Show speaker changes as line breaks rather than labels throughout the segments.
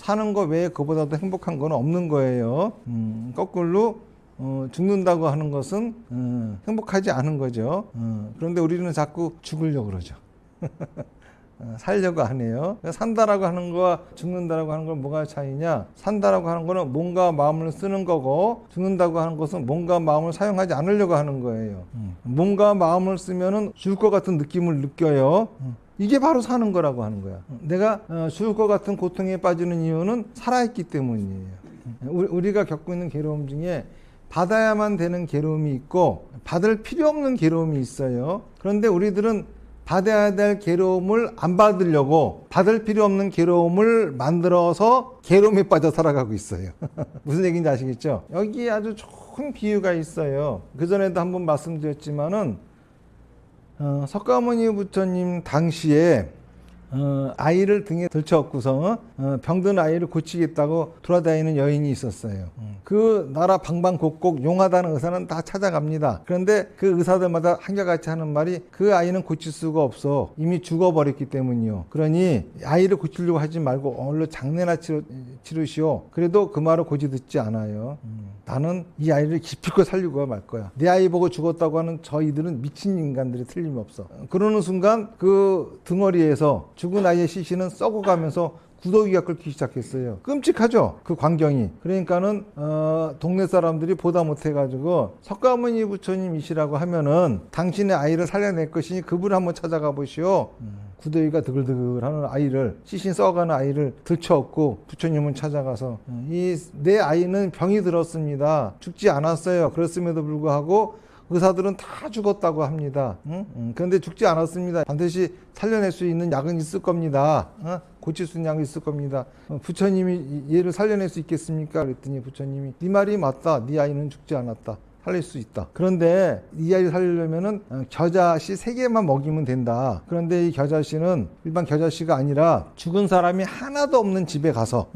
사는 거 외에 그보다도 행복한 건 없는 거예요. 거꾸로 죽는다고 하는 것은 행복하지 않은 거죠. 그런데 우리는 자꾸 죽으려고 그러죠. 살려고 하네요. 산다라고 하는 거와 죽는다라고 하는 건 뭐가 차이냐? 산다라고 하는 거는 몸과 마음을 쓰는 거고, 죽는다고 하는 것은 몸과 마음을 사용하지 않으려고 하는 거예요. 몸과 마음을 쓰면은 죽을 것 같은 느낌을 느껴요. 이게 바로 사는 거라고 하는 거야. 내가 죽을 것 같은 고통에 빠지는 이유는 살아있기 때문이에요. 우리가 겪고 있는 괴로움 중에 받아야만 되는 괴로움이 있고 받을 필요 없는 괴로움이 있어요. 그런데 우리들은 받아야 될 괴로움을 안 받으려고 받을 필요 없는 괴로움을 만들어서 괴로움에 빠져 살아가고 있어요. 무슨 얘기인지 아시겠죠? 여기에 아주 좋은 비유가 있어요. 그전에도 한번 말씀드렸지만은 석가모니 부처님 당시에 아이를 등에 들쳐업고서 병든 아이를 고치겠다고 돌아다니는 여인이 있었어요. 그 나라 방방곡곡 용하다는 의사는 다 찾아갑니다. 그런데 그 의사들마다 한결같이 하는 말이 그 아이는 고칠 수가 없어. 이미 죽어버렸기 때문이요. 그러니 아이를 고치려고 하지 말고 얼른 장례나 치르시오. 그래도 그 말을 고지 듣지 않아요. 나는 이 아이를 기필코 살리고 말 거야. 내 아이 보고 죽었다고 하는 저희들은 미친 인간들이 틀림없어. 그러는 순간 그 등어리에서 죽은 아이의 시신은 썩어가면서 구더기가 끓기 시작했어요. 끔찍하죠? 그 광경이. 그러니까는 동네 사람들이 보다 못해가지고 석가모니 부처님이시라고 하면은 당신의 아이를 살려낼 것이니 그분을 한번 찾아가 보시오. 구더기가 드글드글하는 아이를, 시신 썩어가는 아이를 들쳐업고 부처님은 찾아가서 내 아이는 병이 들었습니다. 죽지 않았어요. 그렇음에도 불구하고 의사들은 다 죽었다고 합니다. 그런데 죽지 않았습니다. 반드시 살려낼 수 있는 약은 있을 겁니다. 고칠 수 있는 약이 있을 겁니다. 부처님이 얘를 살려낼 수 있겠습니까? 그랬더니 부처님이 네 말이 맞다. 네 아이는 죽지 않았다. 살릴 수 있다. 그런데 이 아이를 살리려면은 겨자씨 3개만 먹이면 된다. 그런데 이 겨자씨는 일반 겨자씨가 아니라 죽은 사람이 하나도 없는 집에 가서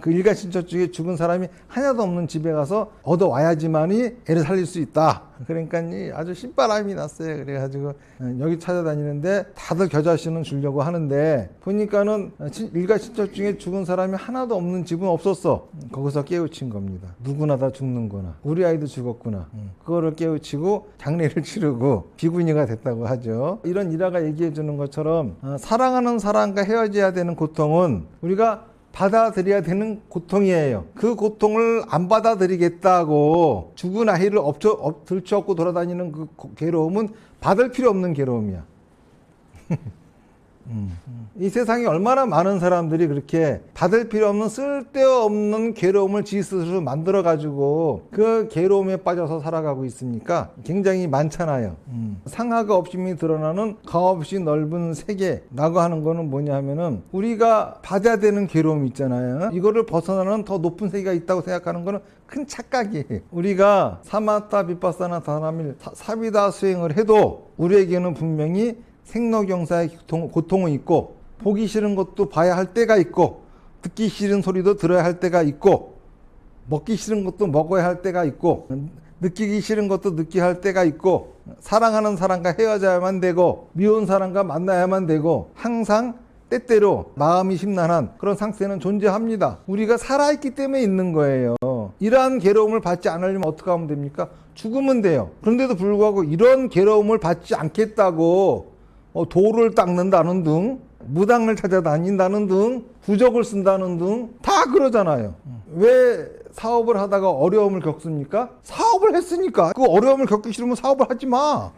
그 일가신처 중에 죽은 사람이 하나도 없는 집에 가서 얻어와야지만이 애를 살릴 수 있다. 그러니까 아주 신바람이 났어요. 그래가지고 여기 찾아다니는데 다들 겨자씨는 주려고 하는데 보니까는 일가신처 중에 죽은 사람이 하나도 없는 집은 없었어. 거기서 깨우친 겁니다. 누구나 다 죽는구나. 우리 아이도 죽었구나. 그거를 깨우치고 장례를 치르고 비구니가 됐다고 하죠. 이런 일화가 얘기해 주는 것처럼 사랑하는 사람과 헤어져야 되는 고통은 우리가 받아들여야 되는 고통이에요. 그 고통을 안 받아들이겠다고 죽은 아이를 들쳐업고 돌아다니는 그 괴로움은 받을 필요 없는 괴로움이야. 이 세상에 얼마나 많은 사람들이 그렇게 받을 필요 없는 쓸데없는 괴로움을 지 스스로 만들어 가지고 그 괴로움에 빠져서 살아가고 있습니까? 굉장히 많잖아요. 상하가 없음이 드러나는 값없이 넓은 세계라고 하는 거는 뭐냐 하면은 우리가 받아야 되는 괴로움 있잖아요. 이거를 벗어나는 더 높은 세계가 있다고 생각하는 거는 큰 착각이에요. 우리가 사마타 비파사나 다나밀 사비다 수행을 해도 우리에게는 분명히 생로경사의 고통은 있고 보기 싫은 것도 봐야 할 때가 있고 듣기 싫은 소리도 들어야 할 때가 있고 먹기 싫은 것도 먹어야 할 때가 있고 느끼기 싫은 것도 느껴야 할 때가 있고 사랑하는 사람과 헤어져야만 되고 미운 사람과 만나야만 되고 항상 때때로 마음이 심란한 그런 상태는 존재합니다. 우리가 살아있기 때문에 있는 거예요. 이러한 괴로움을 받지 않으려면 어떻게 하면 됩니까? 죽으면 돼요. 그런데도 불구하고 이런 괴로움을 받지 않겠다고 돌을 닦는다는 등 무당을 찾아다닌다는 등 부적을 쓴다는 등 다 그러잖아요. 왜 사업을 하다가 어려움을 겪습니까? 사업을 했으니까. 그 어려움을 겪기 싫으면 사업을 하지 마.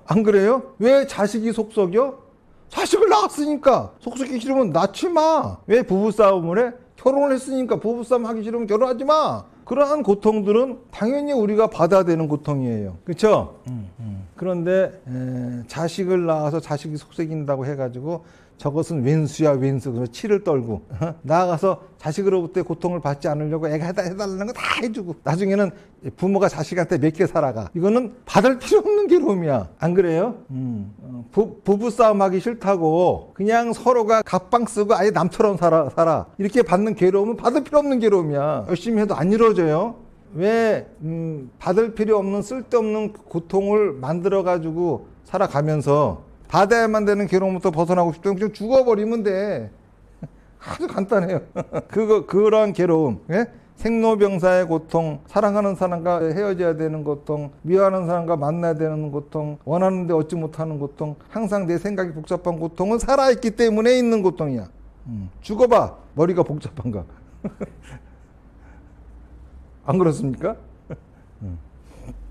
안 그래요? 왜 자식이 속썩여? 자식을 낳았으니까. 속썩기 싫으면 낳지 마. 왜 부부싸움을 해? 결혼을 했으니까. 부부싸움 하기 싫으면 결혼하지 마. 그러한 고통들은 당연히 우리가 받아야 되는 고통이에요. 그렇죠? 그런데 자식을 낳아서 자식이 속썩인다고 해가지고 저것은 왼수야 왼수. 그래서 치를 떨고 나아가서 자식으로부터 고통을 받지 않으려고 애가 해달라는 거 다 해주고 나중에는 부모가 자식한테 몇 개 살아가. 이거는 받을 필요 없는 괴로움이야. 안 그래요? 부부싸움 하기 싫다고 그냥 서로가 갑방 쓰고 아예 남처럼 살아. 이렇게 받는 괴로움은 받을 필요 없는 괴로움이야. 열심히 해도 안 이루어져요. 왜 받을 필요 없는 쓸데없는 고통을 만들어가지고 살아가면서 받아야만 되는 괴로움부터 벗어나고 싶다면 그냥 죽어버리면 돼. 아주 간단해요. 그러한 괴로움, 예? 생로병사의 고통, 사랑하는 사람과 헤어져야 되는 고통, 미워하는 사람과 만나야 되는 고통, 원하는데 얻지 못하는 고통, 항상 내 생각이 복잡한 고통은 살아있기 때문에 있는 고통이야. 죽어봐, 머리가 복잡한가. 안 그렇습니까?